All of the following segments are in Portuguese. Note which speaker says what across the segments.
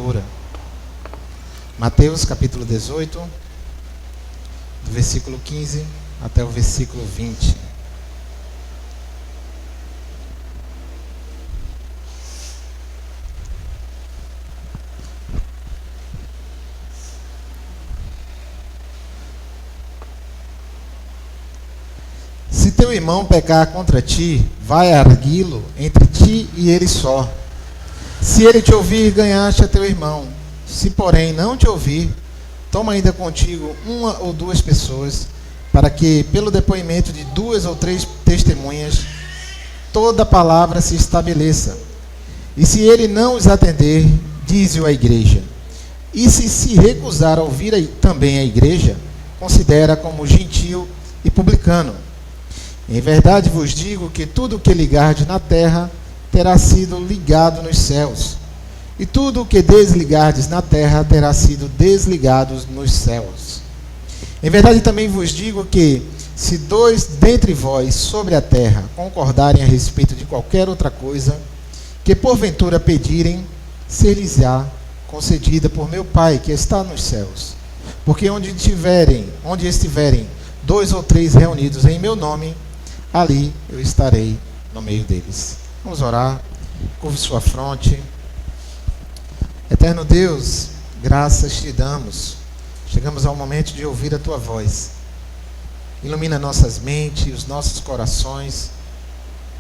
Speaker 1: leitura. Mateus capítulo 18, do versículo 15 até o versículo 20. Se teu irmão pecar contra ti, vai arguí-lo entre ti e ele só. Se ele te ouvir, ganhaste a teu irmão. Se, porém, não te ouvir, toma ainda contigo uma ou duas pessoas, para que, pelo depoimento de 2 ou 3 testemunhas, toda palavra se estabeleça. E se ele não os atender, dize-o à igreja. E se recusar a ouvir também a igreja, considera como gentio e publicano. Em verdade vos digo que tudo o que ligardes na terra terá sido ligado nos céus, e tudo o que desligardes na terra terá sido desligado nos céus. Em verdade também vos digo que, se 2 dentre vós sobre a terra concordarem a respeito de qualquer outra coisa, que porventura pedirem, ser-lhes-á concedida por meu Pai que está nos céus. Porque onde estiverem 2 ou 3 reunidos em meu nome, ali eu estarei no meio deles. Vamos orar. Curve sua fronte. Eterno Deus, graças te damos. Chegamos ao momento de ouvir a tua voz. Ilumina nossas mentes, os nossos corações,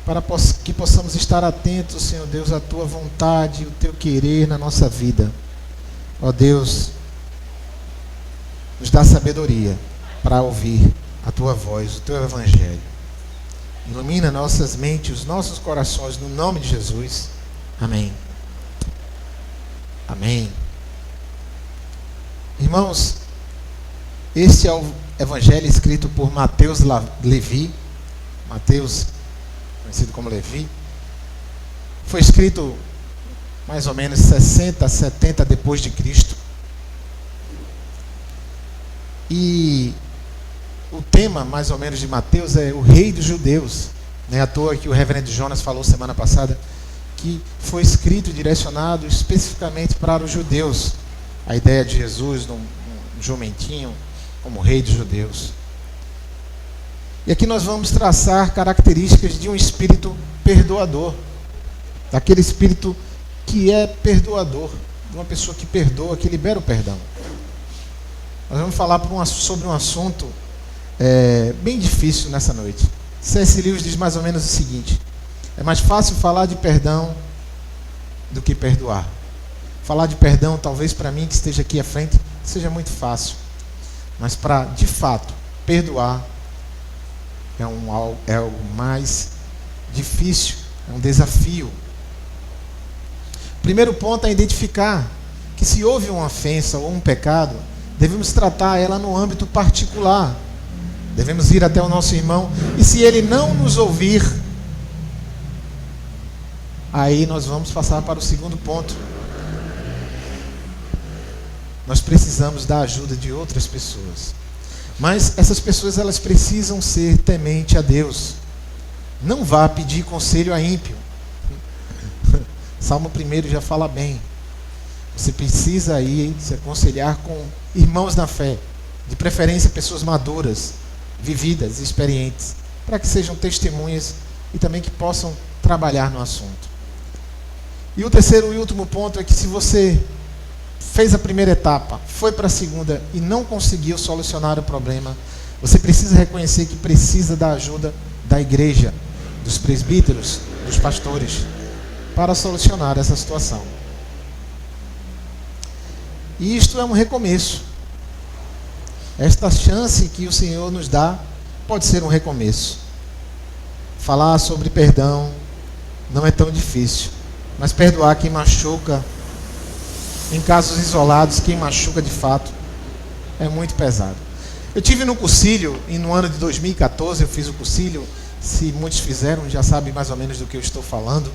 Speaker 1: para que possamos estar atentos, Senhor Deus, à tua vontade, o teu querer na nossa vida. Ó Deus, nos dá sabedoria para ouvir a tua voz, o teu evangelho. Ilumina nossas mentes, os nossos corações, no nome de Jesus. Amém. Amém. Irmãos, este é o evangelho escrito por Mateus Levi. Mateus, conhecido como Levi. Foi escrito mais ou menos 60, 70 depois de Cristo. E o tema, mais ou menos, de Mateus é o rei dos judeus. Não é à toa que o reverendo Jonas falou semana passada que foi escrito e direcionado especificamente para os judeus. A ideia de Jesus num jumentinho como rei dos judeus. E aqui nós vamos traçar características de um espírito perdoador. Daquele espírito que é perdoador. De uma pessoa que perdoa, que libera o perdão. Nós vamos falar sobre um assunto bem difícil nessa noite. C.S. Lewis diz mais ou menos o seguinte: é mais fácil falar de perdão do que perdoar. Falar de perdão, talvez para mim que esteja aqui à frente, seja muito fácil. Mas para, de fato, perdoar é algo mais difícil, é um desafio. O primeiro ponto é identificar que se houve uma ofensa ou um pecado, devemos tratar ela no âmbito particular. Devemos ir até o nosso irmão, e se ele não nos ouvir, aí nós vamos passar para o segundo ponto. Nós precisamos da ajuda de outras pessoas. Mas essas pessoas, elas precisam ser temente a Deus. Não vá pedir conselho a ímpio. Salmo 1 já fala bem. Você precisa ir se aconselhar com irmãos na fé, de preferência pessoas maduras, vividas, experientes, para que sejam testemunhas e também que possam trabalhar no assunto. E o terceiro e último ponto é que, se você fez a primeira etapa, foi para a segunda e não conseguiu solucionar o problema, você precisa reconhecer que precisa da ajuda da igreja, dos presbíteros, dos pastores, para solucionar essa situação. E isto é um recomeço. Esta chance que o Senhor nos dá pode ser um recomeço. Falar sobre perdão não é tão difícil, mas perdoar quem machuca, em casos isolados, quem machuca de fato, é muito pesado. Eu tive no Cursilho, e no ano de 2014 eu fiz o Cursilho. Se muitos fizeram, já sabem mais ou menos do que eu estou falando,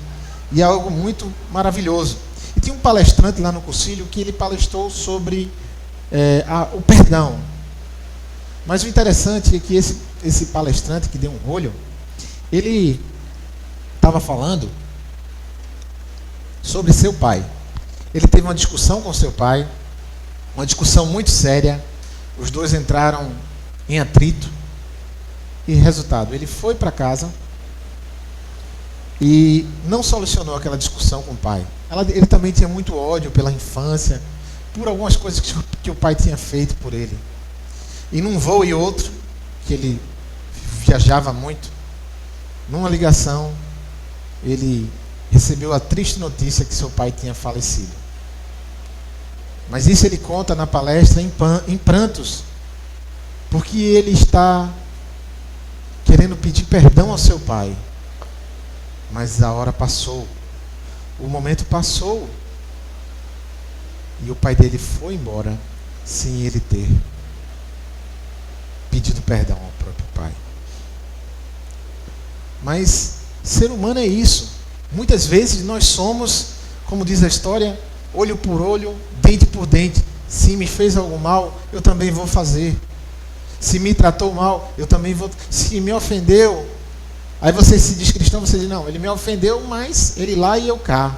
Speaker 1: e é algo muito maravilhoso. E tinha um palestrante lá no Cursilho que ele palestrou sobre o perdão. Mas o interessante é que esse palestrante que deu um rolho, ele estava falando sobre seu pai. ele teve uma discussão com seu pai, uma discussão muito séria. Os dois entraram em atrito. E resultado, ele foi para casa e não solucionou aquela discussão com o pai. Ele também tinha muito ódio pela infância, por algumas coisas que o pai tinha feito por ele. E num voo e outro, que ele viajava muito, numa ligação, ele recebeu a triste notícia que seu pai tinha falecido. Mas isso ele conta na palestra em prantos, porque ele está querendo pedir perdão ao seu pai. Mas a hora passou, o momento passou, e o pai dele foi embora sem ele ter pedido perdão ao próprio pai. Mas ser humano é isso. Muitas vezes nós somos, como diz a história, olho por olho, dente por dente. Se me fez algo mal, eu também vou fazer. Se me tratou mal, eu também vou. Se me ofendeu, aí você se diz cristão, você diz, não, ele me ofendeu, mas ele lá e eu cá.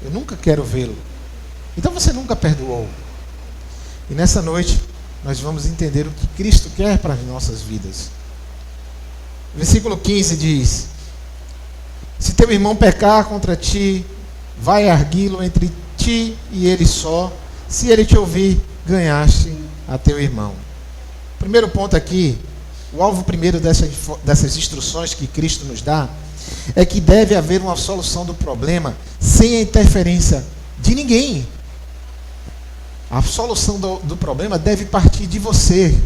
Speaker 1: Eu nunca quero vê-lo. Então você nunca perdoou. E nessa noite, nós vamos entender o que Cristo quer para as nossas vidas. Versículo 15 diz: se teu irmão pecar contra ti, vai arguí-lo entre ti e ele só. Se ele te ouvir, ganhaste a teu irmão. Primeiro ponto aqui, o alvo primeiro dessas instruções que Cristo nos dá, é que deve haver uma solução do problema sem a interferência de ninguém. A solução do problema deve partir de você.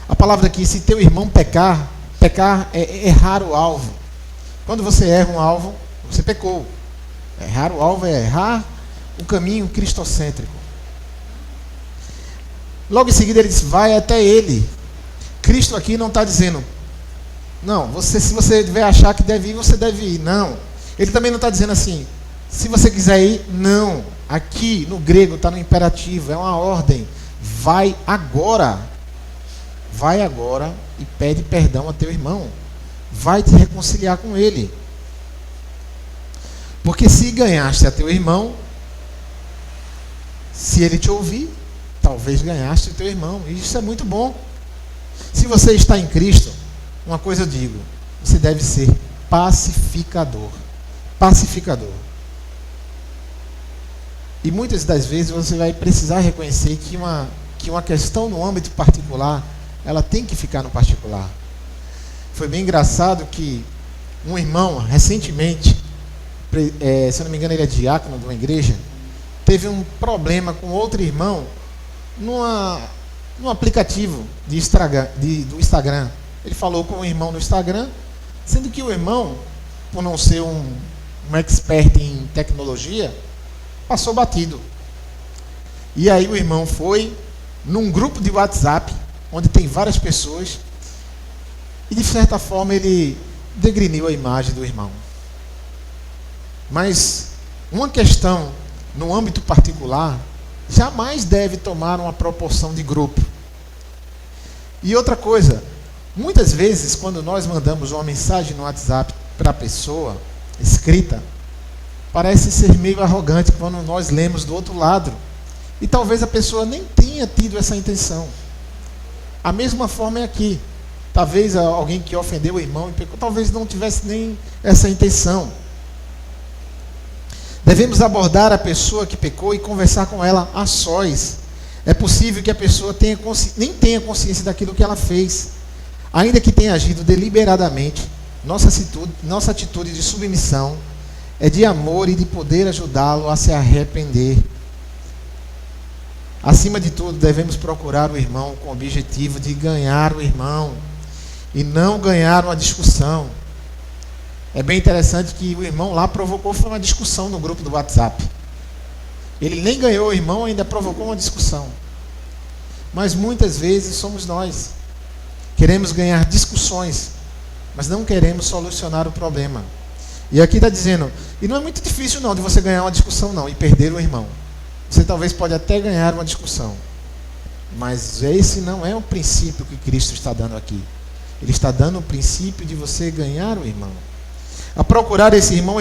Speaker 1: A palavra aqui, se teu irmão pecar é errar o alvo. Quando você erra um alvo, você pecou. Errar o alvo é errar o caminho cristocêntrico. Logo em seguida ele diz, vai até ele. Cristo aqui não está dizendo, não, se você deve achar que deve ir, você deve ir. Não. Ele também não está dizendo assim, se você quiser ir, não. Aqui no grego está no imperativo, é uma ordem. Vai agora. Vai agora e pede perdão a teu irmão. Vai te reconciliar com ele. Porque se ganhaste a teu irmão, se ele te ouvir, talvez ganhaste o teu irmão. E isso é muito bom. Se você está em Cristo, uma coisa eu digo, você deve ser pacificador. Pacificador. E muitas das vezes você vai precisar reconhecer que uma questão no âmbito particular, ela tem que ficar no particular. Foi bem engraçado que um irmão, recentemente, se eu não me engano ele é diácono de uma igreja, teve um problema com outro irmão num aplicativo do Instagram. Ele falou com o irmão no Instagram, sendo que o irmão, por não ser um expert em tecnologia, passou batido. E aí o irmão foi num grupo de WhatsApp, onde tem várias pessoas, e de certa forma ele degriniu a imagem do irmão. Mas uma questão no âmbito particular jamais deve tomar uma proporção de grupo. E outra coisa, muitas vezes quando nós mandamos uma mensagem no WhatsApp para a pessoa, escrita, parece ser meio arrogante quando nós lemos do outro lado. E talvez a pessoa nem tenha tido essa intenção. A mesma forma é aqui. Talvez alguém que ofendeu o irmão e pecou, talvez não tivesse nem essa intenção. Devemos abordar a pessoa que pecou e conversar com ela a sós. É possível que a pessoa nem tenha consciência daquilo que ela fez. Ainda que tenha agido deliberadamente, nossa atitude de submissão é de amor e de poder ajudá-lo a se arrepender. Acima de tudo, devemos procurar o irmão com o objetivo de ganhar o irmão e não ganhar uma discussão. É bem interessante que o irmão lá provocou foi uma discussão no grupo do WhatsApp. Ele nem ganhou o irmão, ainda provocou uma discussão. Mas muitas vezes somos nós. Queremos ganhar discussões, mas não queremos solucionar o problema. E aqui está dizendo, e não é muito difícil não de você ganhar uma discussão não, e perder o irmão. Você talvez pode até ganhar uma discussão, mas esse não é o princípio que Cristo está dando aqui. Ele está dando o princípio de você ganhar o irmão. A procurar esse irmão,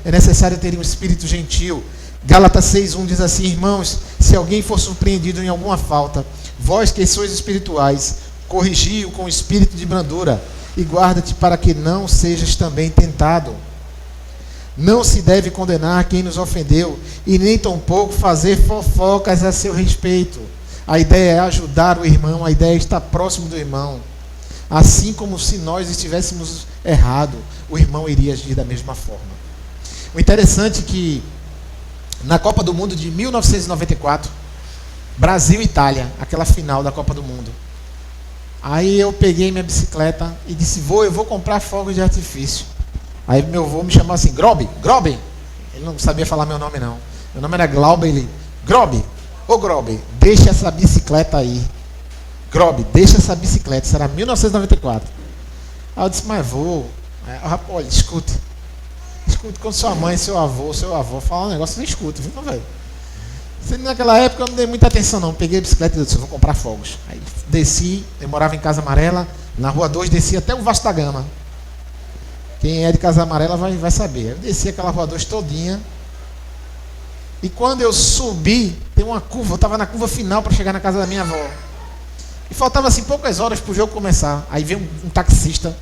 Speaker 1: é necessário ter um espírito gentil, Gálatas 6:1 diz assim: irmãos, se alguém for surpreendido em alguma falta, vós que sois espirituais, corrigi-o com espírito de brandura, e guarda-te para que não sejas também tentado. Não se deve condenar quem nos ofendeu, e nem tampouco fazer fofocas a seu respeito. A ideia é ajudar o irmão, a ideia é estar próximo do irmão. Assim como se nós estivéssemos errado, o irmão iria agir da mesma forma. O interessante é que na Copa do Mundo de 1994, Brasil e Itália, aquela final da Copa do Mundo, aí eu peguei minha bicicleta e disse: eu vou comprar fogos de artifício. Aí meu avô me chamou assim: Grobe, ele não sabia falar meu nome não, meu nome era Glauber. Ele: Grobe, ô Grobe, deixa essa bicicleta aí. Grobe, deixa essa bicicleta. Isso era 1994. Aí eu disse: mas vô, olha, escute quando sua mãe, seu avô falam um negócio, você escuta, viu, não, velho? Naquela época eu não dei muita atenção não. Peguei a bicicleta e disse: eu vou comprar fogos. Aí desci, eu morava em Casa Amarela, na Rua 2, desci até o Vasco da Gama. Quem é de Casa Amarela vai saber. Eu desci aquela Rua 2 todinha. E quando eu subi, tem uma curva, eu estava na curva final para chegar na casa da minha avó. E faltava assim poucas horas para o jogo começar. Aí veio um taxista.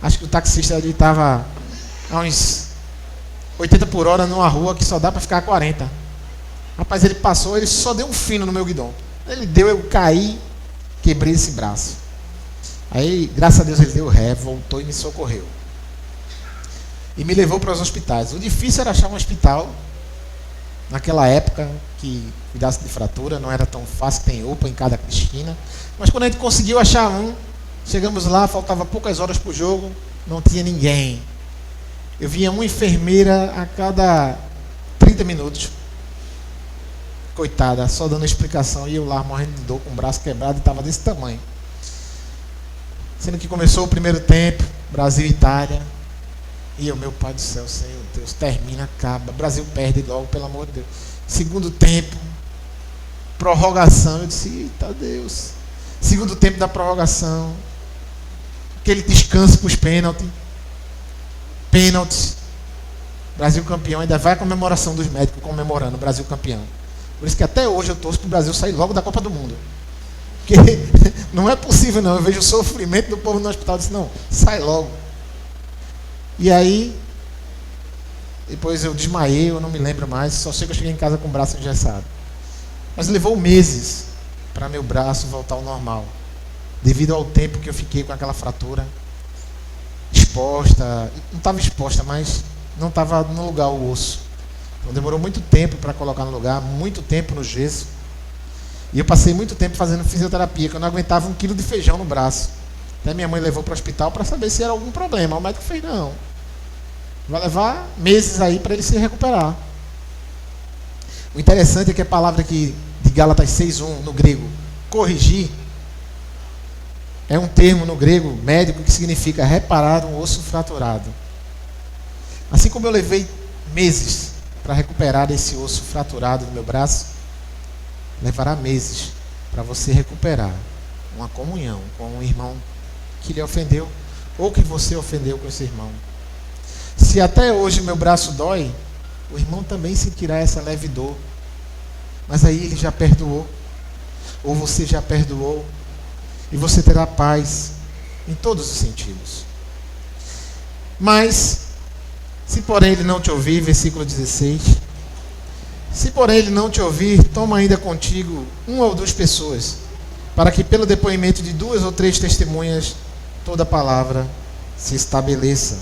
Speaker 1: Acho que o taxista ali estava a uns 80 por hora numa rua que só dá para ficar a 40. Rapaz, ele passou, ele só deu um fino no meu guidão. Ele deu, eu caí, quebrei esse braço. Aí, graças a Deus, ele deu ré, voltou e me socorreu. E me levou para os hospitais. O difícil era achar um hospital, naquela época, que cuidasse de fratura. Não era tão fácil, tem UPA em cada esquina. Mas quando a gente conseguiu achar um, chegamos lá, faltava poucas horas para o jogo, não tinha ninguém. Eu via uma enfermeira a cada 30 minutos. Coitada, só dando explicação. E eu lá morrendo de dor, com o braço quebrado, e estava desse tamanho. Sendo que começou o primeiro tempo, Brasil e Itália. E eu, meu pai do céu, Senhor Deus, termina, acaba. Brasil perde logo, pelo amor de Deus. Segundo tempo, prorrogação. Eu disse: eita Deus. Segundo tempo da prorrogação. Aquele descanso para os pênaltis. Brasil campeão, ainda vai a comemoração dos médicos comemorando o Brasil campeão. Por isso que até hoje eu torço para o Brasil sair logo da Copa do Mundo. Porque não é possível não, eu vejo o sofrimento do povo no hospital, eu disse: não, sai logo. E aí, depois eu desmaiei, eu não me lembro mais, só sei que eu cheguei em casa com o braço engessado. Mas levou meses para meu braço voltar ao normal, devido ao tempo que eu fiquei com aquela fratura. Exposta, não estava exposta, mas não estava no lugar o osso. Então demorou muito tempo para colocar no lugar, muito tempo no gesso. E eu passei muito tempo fazendo fisioterapia, que eu não aguentava 1 quilo de feijão no braço. Até minha mãe levou para o hospital para saber se era algum problema. O médico fez: não, vai levar meses aí para ele se recuperar. O interessante é que a palavra aqui de Gálatas 6:1 no grego, corrigir, é um termo no grego médico que significa reparar um osso fraturado. Assim como eu levei meses para recuperar esse osso fraturado do meu braço, levará meses para você recuperar uma comunhão com um irmão que lhe ofendeu, ou que você ofendeu com esse irmão. Se até hoje meu braço dói, o irmão também sentirá essa leve dor. Mas aí ele já perdoou, ou você já perdoou, e você terá paz em todos os sentidos. Mas, se porém ele não te ouvir, versículo 16, se porém ele não te ouvir, toma ainda contigo 1 ou 2 pessoas, para que pelo depoimento de 2 ou 3 testemunhas, toda palavra se estabeleça.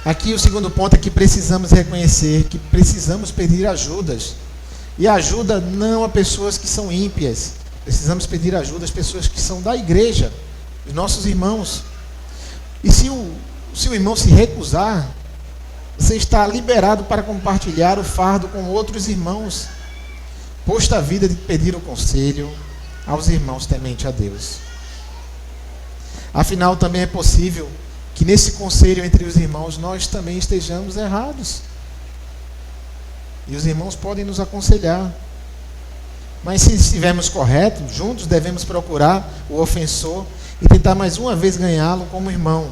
Speaker 1: Aqui o segundo ponto é que precisamos reconhecer que precisamos pedir ajudas. E ajuda não a pessoas que são ímpias. Precisamos pedir ajuda às pessoas que são da igreja, os nossos irmãos. E se o irmão se recusar, você está liberado para compartilhar o fardo com outros irmãos, posto a vida de pedir o conselho aos irmãos temente a Deus. Afinal, também é possível que nesse conselho entre os irmãos nós também estejamos errados. E os irmãos podem nos aconselhar. Mas se estivermos corretos, juntos devemos procurar o ofensor e tentar mais uma vez ganhá-lo como irmão.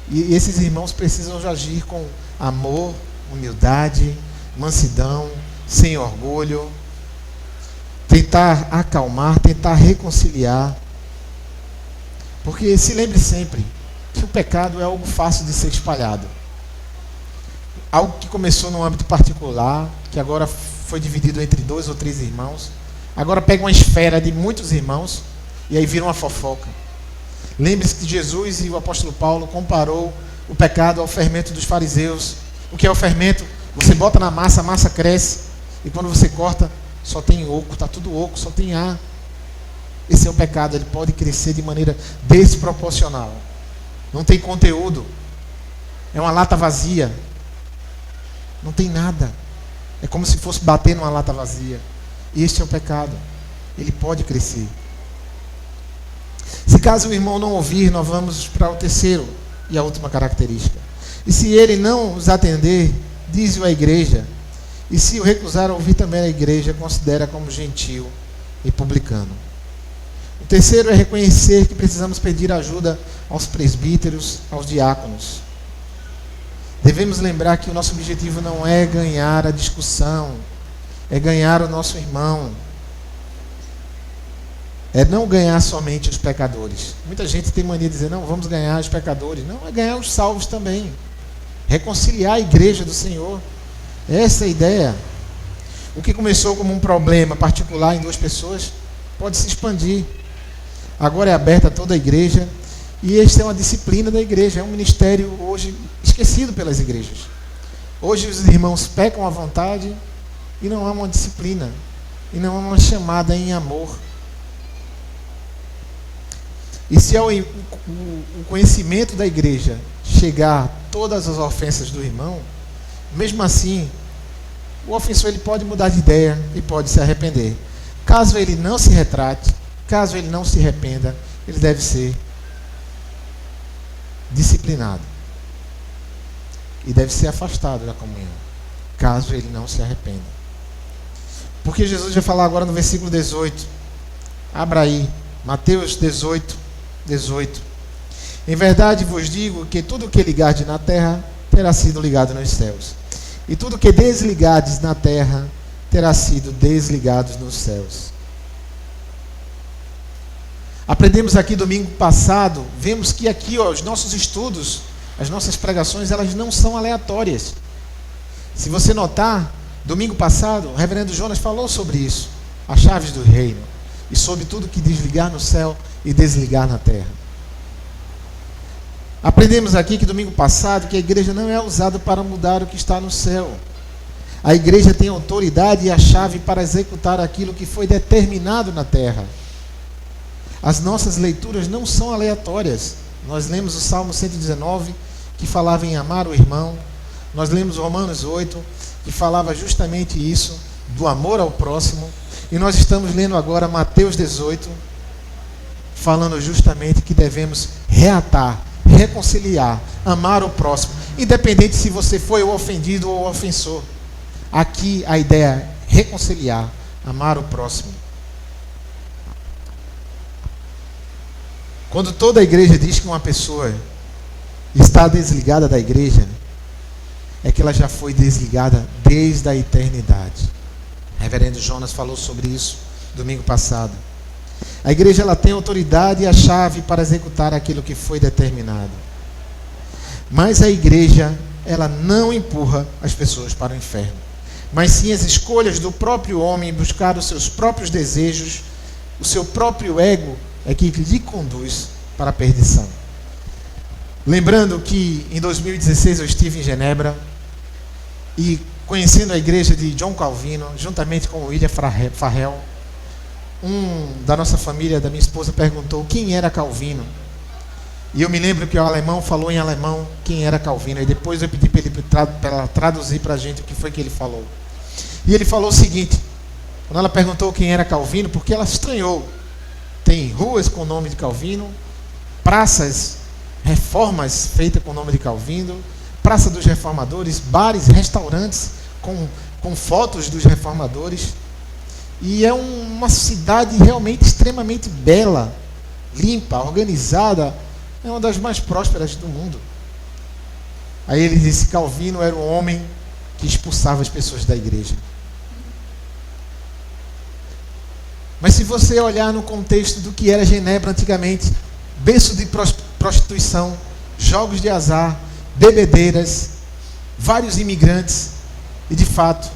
Speaker 1: E esses irmãos precisam agir com amor humildade, mansidão, sem orgulho, tentar acalmar, tentar reconciliar. Porque se lembre sempre que o pecado é algo fácil de ser espalhado. Algo que começou no âmbito particular, que agora foi dividido entre 2 ou 3 irmãos, agora pega uma esfera de muitos irmãos e aí vira uma fofoca. Lembre-se que Jesus e o apóstolo Paulo comparou o pecado ao fermento dos fariseus. O que é o fermento? Você bota na massa, a massa cresce, e quando você corta, só tem oco, está tudo oco, só tem ar. Esse é o pecado, ele pode crescer de maneira desproporcional. Não tem conteúdo. É uma lata vazia. Não tem nada. É como se fosse bater numa lata vazia. Este é o pecado. Ele pode crescer. Se caso o irmão não ouvir, nós vamos para o terceiro e a última característica. E se ele não os atender, diz-o à igreja. E se o recusar a ouvir também a igreja, considera como gentil e publicano. O terceiro é reconhecer que precisamos pedir ajuda aos presbíteros, aos diáconos. Devemos lembrar que o nosso objetivo não é ganhar a discussão, é ganhar o nosso irmão. É não ganhar somente os pecadores. Muita gente tem mania de dizer, não, vamos ganhar os pecadores. Não, é ganhar os salvos também. Reconciliar a igreja do Senhor. Essa é a ideia. O que começou como um problema particular em 2 pessoas, pode se expandir. Agora é aberta a toda a igreja. E esta é uma disciplina da igreja. É um ministério hoje esquecido pelas igrejas. Hoje os irmãos pecam à vontade e não há uma disciplina. E não há uma chamada em amor. E se o conhecimento da igreja chegar a todas as ofensas do irmão, mesmo assim, o ofensor ele pode mudar de ideia e pode se arrepender. Caso ele não se retrate, caso ele não se arrependa, ele deve ser disciplinado. E deve ser afastado da comunhão, caso ele não se arrependa. Porque Jesus vai falar agora no versículo 18. Abra aí, Mateus 18. Em verdade vos digo que tudo o que ligardes na terra terá sido ligado nos céus, e tudo o que desligardes na terra terá sido desligado nos céus. Aprendemos aqui domingo passado, vemos que aqui os nossos estudos, as nossas pregações, elas não são aleatórias. Se você notar, domingo passado o reverendo Jonas falou sobre isso, as chaves do reino, e sobre tudo que desligar no céu e desligar na terra. Aprendemos aqui que domingo passado que a igreja não é usada para mudar o que está no céu. A igreja tem autoridade e a chave para executar aquilo que foi determinado na terra. As nossas leituras não são aleatórias. Nós lemos o Salmo 119, que falava em amar o irmão. Nós lemos Romanos 8, que falava justamente isso, do amor ao próximo. E nós estamos lendo agora Mateus 18, falando justamente que devemos reatar, reconciliar, amar o próximo, independente se você foi o ofendido ou o ofensor. Aqui a ideia é reconciliar, amar o próximo. Quando toda a igreja diz que uma pessoa está desligada da igreja, é que ela já foi desligada desde a eternidade. O reverendo Jonas falou sobre isso domingo passado. A igreja ela tem autoridade e a chave para executar aquilo que foi determinado. Mas a igreja ela não empurra as pessoas para o inferno, mas sim as escolhas do próprio homem buscar os seus próprios desejos, o seu próprio ego é que lhe conduz para a perdição. Lembrando que em 2016 eu estive em Genebra e conhecendo a igreja de John Calvino, juntamente com o William Farrell, da nossa família, da minha esposa, perguntou quem era Calvino. E eu me lembro que o alemão falou em alemão quem era Calvino. E depois eu pedi para ele traduzir para a gente o que foi que ele falou. E ele falou o seguinte, quando ela perguntou quem era Calvino, porque ela estranhou. Tem ruas com o nome de Calvino, praças, reformas feitas com o nome de Calvino, Praça dos Reformadores, bares, restaurantes com fotos dos reformadores. E é uma cidade realmente extremamente bela, limpa, organizada. É uma das mais prósperas do mundo. Aí ele disse: Calvino era um homem que expulsava as pessoas da igreja. Mas se você olhar no contexto do que era Genebra antigamente, berço de prostituição, jogos de azar, bebedeiras, vários imigrantes, e de fato,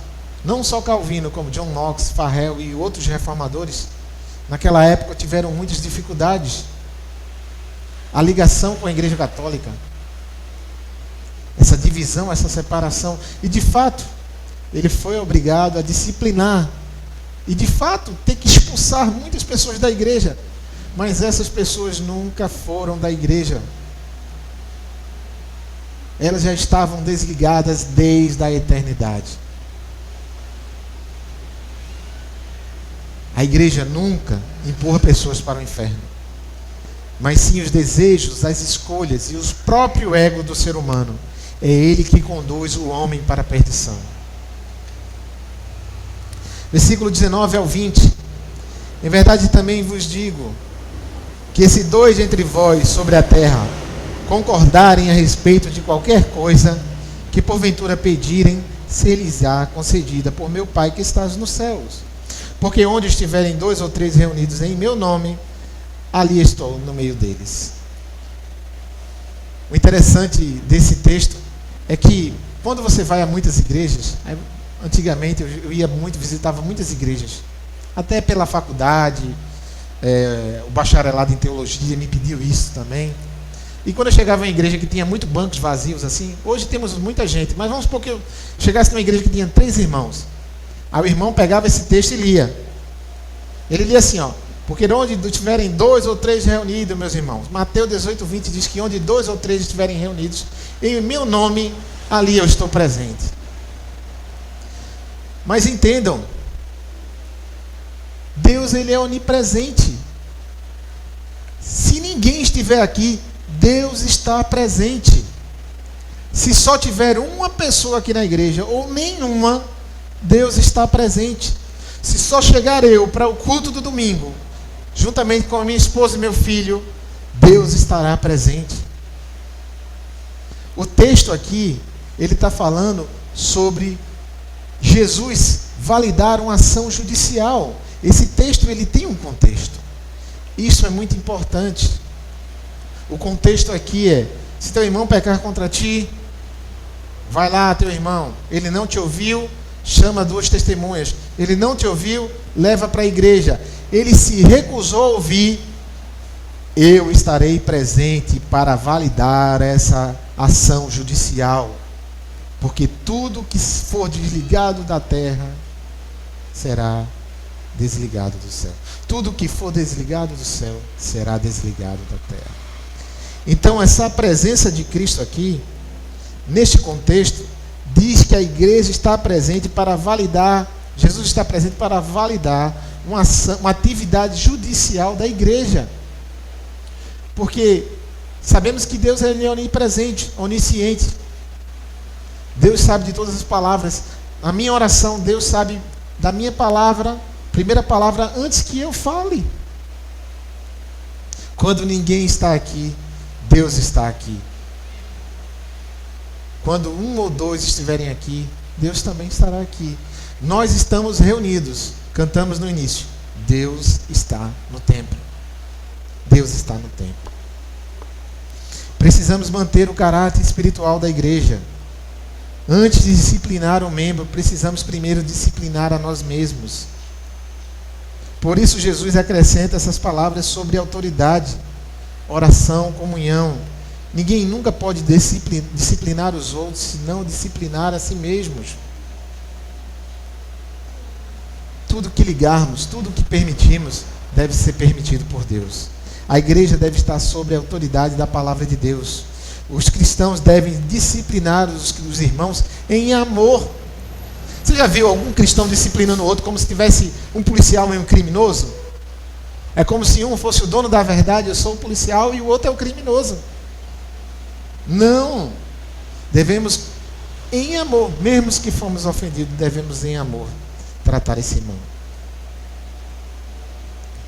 Speaker 1: não só Calvino, como John Knox, Farrell e outros reformadores, naquela época tiveram muitas dificuldades. A ligação com a Igreja Católica, essa divisão, essa separação, e de fato, ele foi obrigado a disciplinar, e de fato, ter que expulsar muitas pessoas da igreja, mas essas pessoas nunca foram da igreja. Elas já estavam desligadas desde a eternidade. A igreja nunca empurra pessoas para o inferno, mas sim os desejos, as escolhas e o próprio ego do ser humano. É ele que conduz o homem para a perdição. Versículo 19 ao 20. Em verdade também vos digo, que se dois entre vós sobre a terra concordarem a respeito de qualquer coisa que porventura pedirem, ser-lhes-á concedida por meu Pai que estás nos céus. Porque onde estiverem 2 ou 3 reunidos em meu nome, ali estou no meio deles. O interessante desse texto é que quando você vai a muitas igrejas, antigamente eu ia muito, visitava muitas igrejas, até pela faculdade, o bacharelado em teologia me pediu isso também. E quando eu chegava em igreja que tinha muitos bancos vazios assim, hoje temos muita gente, mas vamos supor que eu chegasse numa igreja que tinha 3 irmãos. Aí o irmão pegava esse texto e lia. Ele lia assim, porque onde estiverem 2 ou 3 reunidos, meus irmãos, Mateus 18, 20 diz que onde 2 ou 3 estiverem reunidos, em meu nome, ali eu estou presente. Mas entendam, Deus ele é onipresente. Se ninguém estiver aqui, Deus está presente. Se só tiver uma pessoa aqui na igreja, ou nenhuma, Deus está presente. Se só chegar eu para o culto do domingo, juntamente com a minha esposa e meu filho, Deus estará presente. O texto aqui, ele está falando sobre Jesus validar uma ação judicial. Esse texto ele tem um contexto. Isso é muito importante. O contexto aqui é: se teu irmão pecar contra ti, vai lá, teu irmão. Ele não te ouviu, chama 2 testemunhas. Ele não te ouviu, leva para a igreja. Ele se recusou a ouvir, eu estarei presente para validar essa ação judicial. Porque tudo que for desligado da terra será desligado do céu. Tudo que for desligado do céu será desligado da terra. Então essa presença de Cristo aqui, neste contexto, diz que a igreja está presente para validar, Jesus está presente para validar uma ação, uma atividade judicial da igreja. Porque sabemos que Deus é onipresente, onisciente. Deus sabe de todas as palavras. A minha oração, Deus sabe da minha palavra, primeira palavra, antes que eu fale. Quando ninguém está aqui, Deus está aqui. Quando 1 ou 2 estiverem aqui, Deus também estará aqui. Nós estamos reunidos, cantamos no início, Deus está no templo. Deus está no templo. Precisamos manter o caráter espiritual da igreja. Antes de disciplinar um membro, precisamos primeiro disciplinar a nós mesmos. Por isso Jesus acrescenta essas palavras sobre autoridade, oração, comunhão. Ninguém nunca pode disciplinar os outros, senão disciplinar a si mesmos. Tudo que ligarmos, tudo que permitimos, deve ser permitido por Deus. A igreja deve estar sob a autoridade da palavra de Deus. Os cristãos devem disciplinar os irmãos em amor. Você já viu algum cristão disciplinando o outro como se tivesse um policial e um criminoso? É como se um fosse o dono da verdade, eu sou o policial, e o outro é o criminoso. Não. Devemos, em amor, mesmo que fomos ofendidos, devemos em amor tratar esse irmão.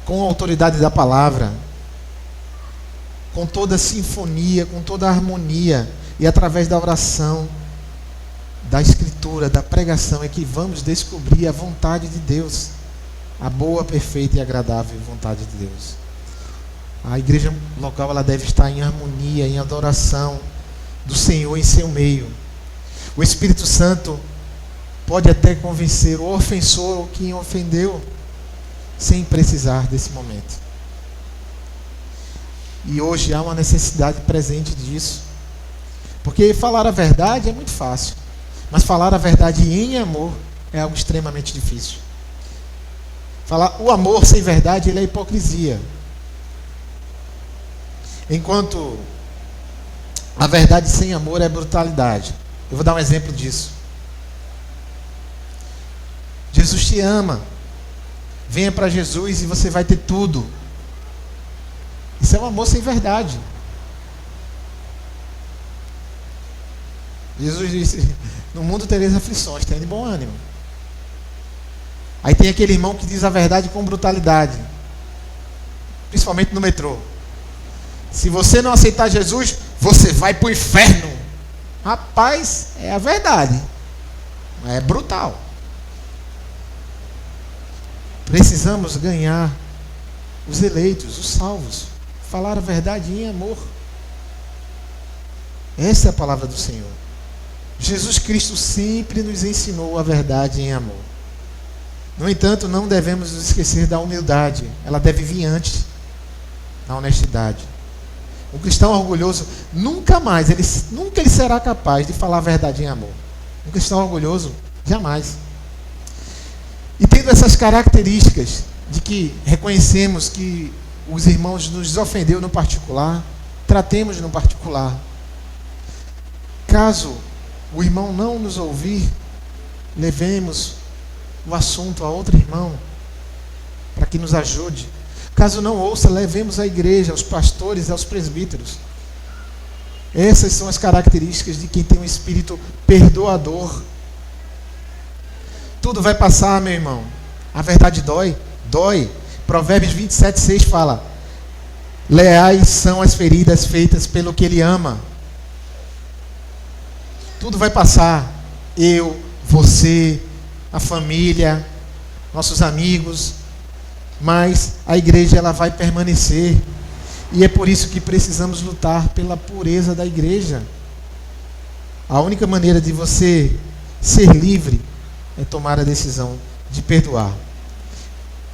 Speaker 1: Com a autoridade da palavra, com toda a sinfonia, com toda a harmonia, e através da oração. da Escritura, da pregação, é que vamos descobrir a vontade de Deus, a boa, perfeita e agradável vontade de Deus. A igreja local ela deve estar em harmonia, em adoração do Senhor em seu meio. O Espírito Santo pode até convencer o ofensor ou quem ofendeu, sem precisar desse momento. E hoje há uma necessidade presente disso. Porque falar a verdade é muito fácil, mas falar a verdade em amor é algo extremamente difícil. O amor sem verdade, ele é hipocrisia. Enquanto a verdade sem amor é brutalidade. Eu vou dar um exemplo disso. Jesus te ama. Venha para Jesus e você vai ter tudo. Isso é um amor sem verdade. Jesus disse: no mundo tereis aflições, tenha de bom ânimo. Aí tem aquele irmão que diz a verdade com brutalidade, principalmente no metrô. Se você não aceitar Jesus, você vai para o inferno. Rapaz, é a verdade, é brutal. Precisamos ganhar os eleitos, os salvos, falar a verdade em amor. Essa é a palavra do Senhor. Jesus Cristo sempre nos ensinou a verdade em amor. No entanto, não devemos nos esquecer da humildade. Ela deve vir antes da honestidade. O cristão orgulhoso nunca ele será capaz de falar a verdade em amor. Um cristão orgulhoso, jamais. E tendo essas características de que reconhecemos que os irmãos nos ofendeu no particular, tratemos no particular. Caso o irmão não nos ouvir, levemos o assunto a outro irmão para que nos ajude. Caso não ouça, levemos à igreja, aos pastores, aos presbíteros. Essas são as características de quem tem um espírito perdoador. Tudo vai passar, meu irmão. A verdade dói? Dói. Provérbios 27:6 fala: leais são as feridas feitas pelo que ele ama. Tudo vai passar. Eu, você, a família, nossos amigos. Mas a igreja ela vai permanecer. E é por isso que precisamos lutar pela pureza da igreja. A única maneira de você ser livre é tomar a decisão de perdoar.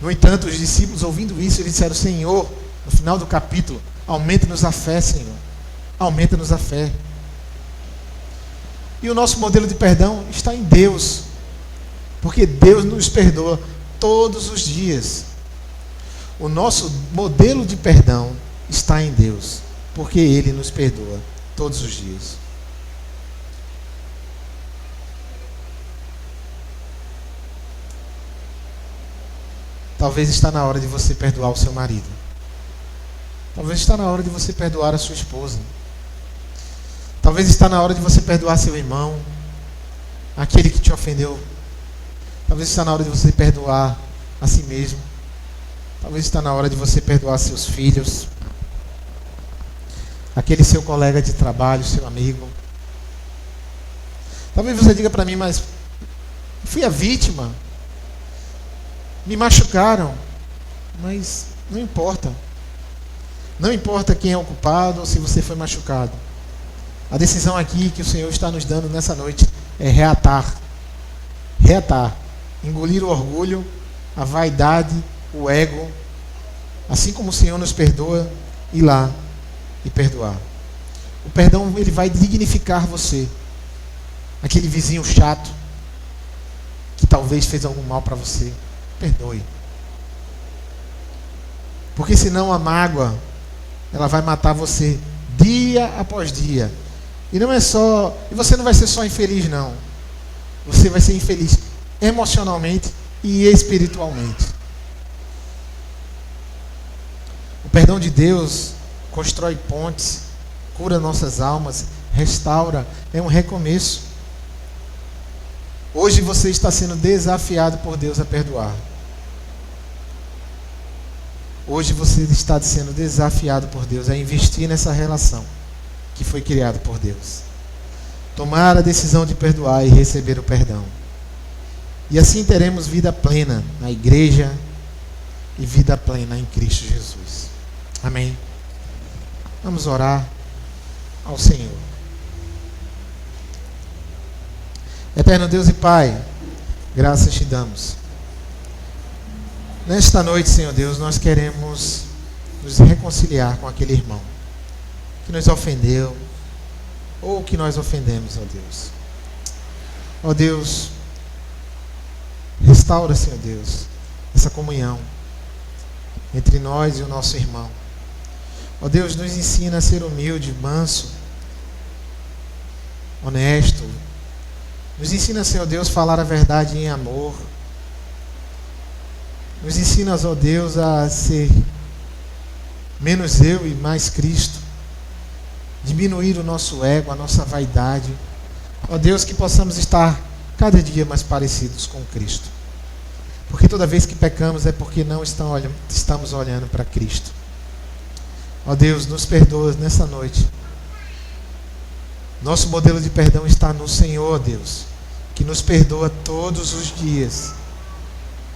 Speaker 1: No entanto, os discípulos, ouvindo isso, eles disseram: Senhor, no final do capítulo, aumenta-nos a fé, Senhor. Aumenta-nos a fé. E o nosso modelo de perdão está em Deus. Porque Deus nos perdoa todos os dias. O nosso modelo de perdão está em Deus. Porque Ele nos perdoa todos os dias. Talvez está na hora de você perdoar o seu marido. Talvez está na hora de você perdoar a sua esposa. Talvez está na hora de você perdoar seu irmão, aquele que te ofendeu. Talvez está na hora de você perdoar a si mesmo. Talvez está na hora de você perdoar seus filhos, aquele seu colega de trabalho, seu amigo. Talvez você diga para mim: mas fui a vítima, me machucaram. Mas não importa. Não importa quem é o culpado ou se você foi machucado. A decisão aqui que o Senhor está nos dando nessa noite é reatar. Reatar. Engolir o orgulho, a vaidade, o ego. Assim como o Senhor nos perdoa, ir lá e perdoar. O perdão, ele vai dignificar você. Aquele vizinho chato que talvez fez algum mal para você, perdoe. Porque senão a mágoa, ela vai matar você dia após dia. E não é só, e você não vai ser só infeliz, não. Você vai ser infeliz emocionalmente e espiritualmente. O perdão de Deus constrói pontes, cura nossas almas, restaura, é um recomeço. Hoje você está sendo desafiado por Deus a perdoar. Hoje você está sendo desafiado por Deus a investir nessa relação que foi criada por Deus. tomar a decisão de perdoar e receber o perdão. E assim teremos vida plena na igreja e vida plena em Cristo Jesus. Amém. Vamos orar ao Senhor. Eterno Deus e Pai, graças te damos. Nesta noite, Senhor Deus, nós queremos nos reconciliar com aquele irmão que nos ofendeu ou que nós ofendemos, ó Deus. Ó Deus, restaura, Senhor Deus, essa comunhão entre nós e o nosso irmão. Ó Deus, nos ensina a ser humilde, manso, honesto. Nos ensina, Senhor Deus, a falar a verdade em amor. Nos ensina, ó Deus, a ser menos eu e mais Cristo. Diminuir o nosso ego, a nossa vaidade. Ó Deus, que possamos estar cada dia mais parecidos com Cristo. Porque toda vez que pecamos é porque não estamos olhando para Cristo. Ó Deus, nos perdoa nessa noite. Nosso modelo de perdão está no Senhor, Deus, que nos perdoa todos os dias.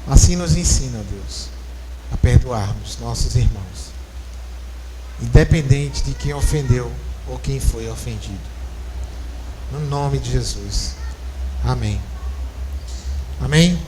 Speaker 1: Assim nos ensina, Deus, a perdoarmos nossos irmãos, independente de quem ofendeu ou quem foi ofendido. No nome de Jesus. Amém. Amém.